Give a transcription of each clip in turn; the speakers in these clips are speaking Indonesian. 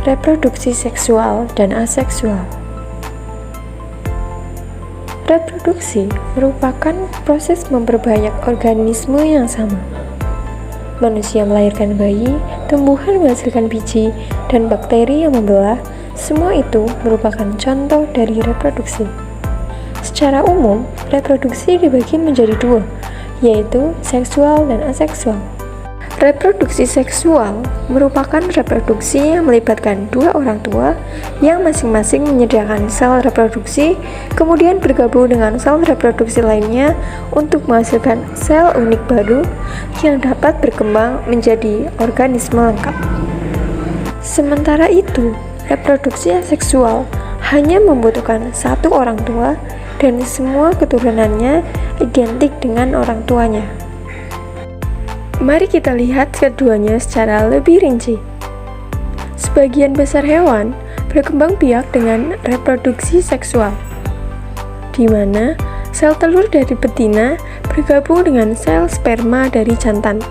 Reproduksi seksual dan aseksual. Reproduksi merupakan proses memperbanyak organisme yang sama. Manusia melahirkan bayi, tumbuhan menghasilkan biji, dan bakteri yang membelah. Semua itu merupakan contoh dari reproduksi. Secara umum, reproduksi dibagi menjadi dua, yaitu seksual dan aseksual. Reproduksi seksual merupakan reproduksi yang melibatkan dua orang tua yang masing-masing menyediakan sel reproduksi, kemudian bergabung dengan sel reproduksi lainnya untuk menghasilkan sel unik baru yang dapat berkembang menjadi organisme lengkap. Sementara itu, reproduksi aseksual hanya membutuhkan satu orang tua dan semua keturunannya identik dengan orang tuanya. Mari kita lihat keduanya secara lebih rinci. Sebagian besar hewan berkembang biak dengan reproduksi seksual, di mana sel telur dari betina bergabung dengan sel sperma dari jantan.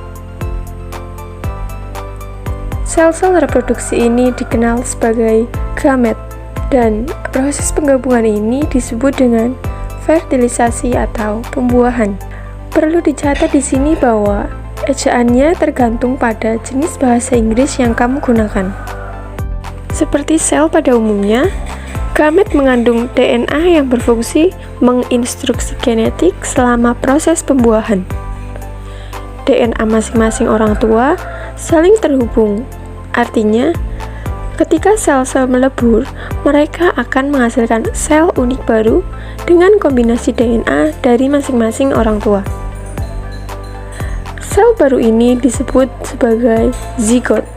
Sel-sel reproduksi ini dikenal sebagai gamet, dan proses penggabungan ini disebut dengan fertilisasi atau pembuahan. Perlu dicatat di sini bahwa ejaannya tergantung pada jenis bahasa Inggris yang kamu gunakan. Seperti sel pada umumnya, gamet mengandung DNA yang berfungsi menginstruksi genetik selama proses pembuahan. DNA masing-masing orang tua saling terhubung, artinya ketika sel-sel melebur, mereka akan menghasilkan sel unik baru dengan kombinasi DNA dari masing-masing orang tua. Sel baru ini disebut sebagai zigot.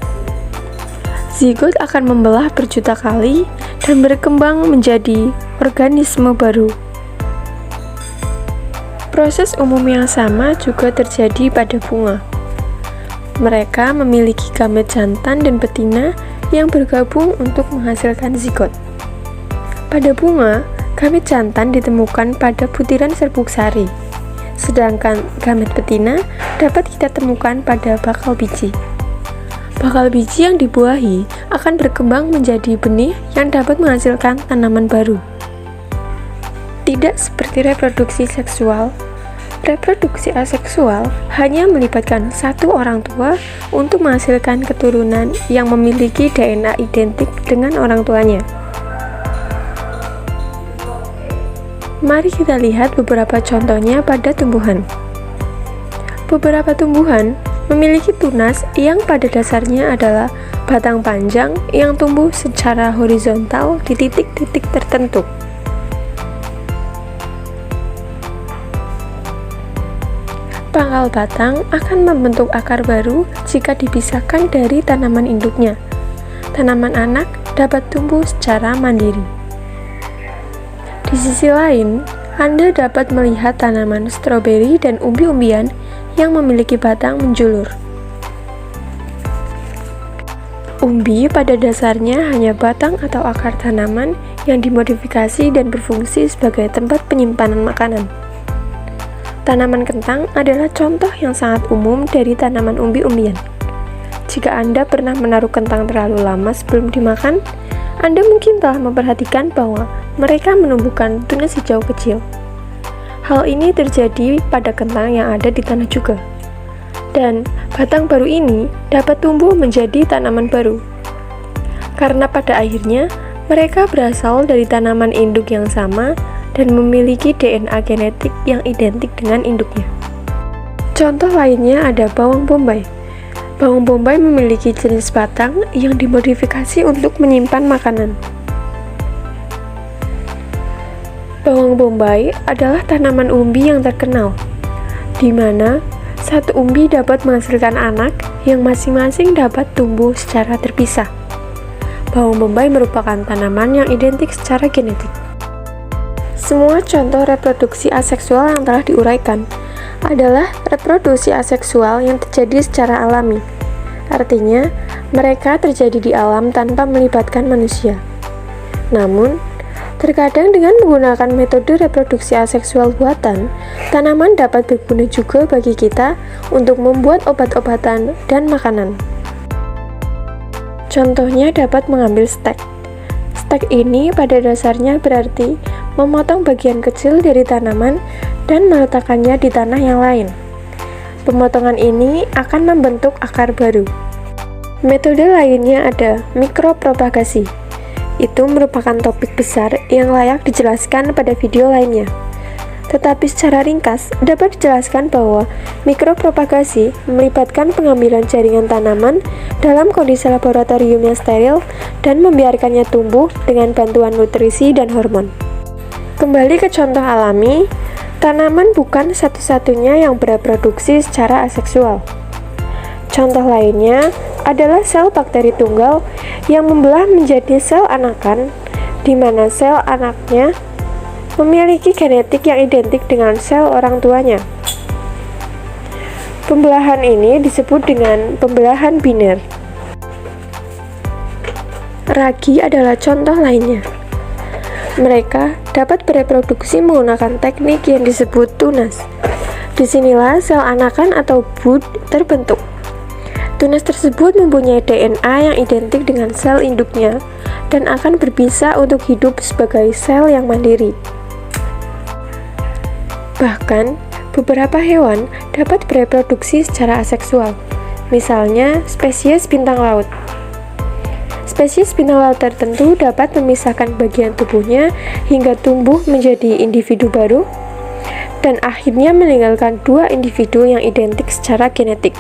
Zigot akan membelah berjuta kali dan berkembang menjadi organisme baru. Proses umum yang sama juga terjadi pada bunga. Mereka memiliki gamet jantan dan betina yang bergabung untuk menghasilkan zigot. Pada bunga, gamet jantan ditemukan pada butiran serbuk sari, sedangkan gamet betina dapat kita temukan pada bakal biji. Bakal biji yang dibuahi akan berkembang menjadi benih yang dapat menghasilkan tanaman baru. Tidak seperti reproduksi seksual, reproduksi aseksual hanya melibatkan satu orang tua untuk menghasilkan keturunan yang memiliki DNA identik dengan orang tuanya. Mari kita lihat beberapa contohnya pada tumbuhan. Beberapa tumbuhan memiliki tunas yang pada dasarnya adalah batang panjang yang tumbuh secara horizontal di titik-titik tertentu. Pangkal batang akan membentuk akar baru jika dipisahkan dari tanaman induknya. Tanaman anak dapat tumbuh secara mandiri. Di sisi lain, Anda dapat melihat tanaman stroberi dan umbi-umbian yang memiliki batang menjulur. Umbi pada dasarnya hanya batang atau akar tanaman yang dimodifikasi dan berfungsi sebagai tempat penyimpanan makanan. Tanaman kentang adalah contoh yang sangat umum dari tanaman umbi-umbian. Jika Anda pernah menaruh kentang terlalu lama sebelum dimakan, Anda mungkin telah memperhatikan bahwa mereka menumbuhkan tunas hijau kecil. Hal ini terjadi pada kentang yang ada di tanah juga. Dan batang baru ini dapat tumbuh menjadi tanaman baru. Karena pada akhirnya, mereka berasal dari tanaman induk yang sama dan memiliki DNA genetik yang identik dengan induknya. Contoh lainnya ada bawang bombay. Bawang bombay memiliki jenis batang yang dimodifikasi untuk menyimpan makanan. Bawang bombay adalah tanaman umbi yang terkenal, di mana satu umbi dapat menghasilkan anak yang masing-masing dapat tumbuh secara terpisah. Bawang bombay merupakan tanaman yang identik secara genetik. Semua contoh reproduksi aseksual yang telah diuraikan adalah reproduksi aseksual yang terjadi secara alami. Artinya, mereka terjadi di alam tanpa melibatkan manusia. Namun, terkadang dengan menggunakan metode reproduksi aseksual buatan, tanaman dapat berguna juga bagi kita untuk membuat obat-obatan dan makanan. Contohnya dapat mengambil stek. Stek ini pada dasarnya berarti memotong bagian kecil dari tanaman dan meletakkannya di tanah yang lain. Pemotongan ini akan membentuk akar baru. Metode lainnya ada mikropropagasi. Itu merupakan topik besar yang layak dijelaskan pada video lainnya. Tetapi secara ringkas, dapat dijelaskan bahwa mikropropagasi melibatkan pengambilan jaringan tanaman dalam kondisi laboratorium yang steril dan membiarkannya tumbuh dengan bantuan nutrisi dan hormon. Kembali ke contoh alami, tanaman bukan satu-satunya yang bereproduksi secara aseksual. Contoh lainnya adalah sel bakteri tunggal yang membelah menjadi sel anakan, di mana sel anaknya memiliki genetik yang identik dengan sel orang tuanya. Pembelahan ini disebut dengan pembelahan biner. Ragi adalah contoh lainnya. Mereka dapat bereproduksi menggunakan teknik yang disebut tunas. Disinilah sel anakan atau bud terbentuk. Tunas tersebut mempunyai DNA yang identik dengan sel induknya dan akan berpisah untuk hidup sebagai sel yang mandiri. Bahkan, beberapa hewan dapat bereproduksi secara aseksual, misalnya spesies bintang laut. Spesies bintang laut tertentu dapat memisahkan bagian tubuhnya hingga tumbuh menjadi individu baru, dan akhirnya meninggalkan dua individu yang identik secara genetik.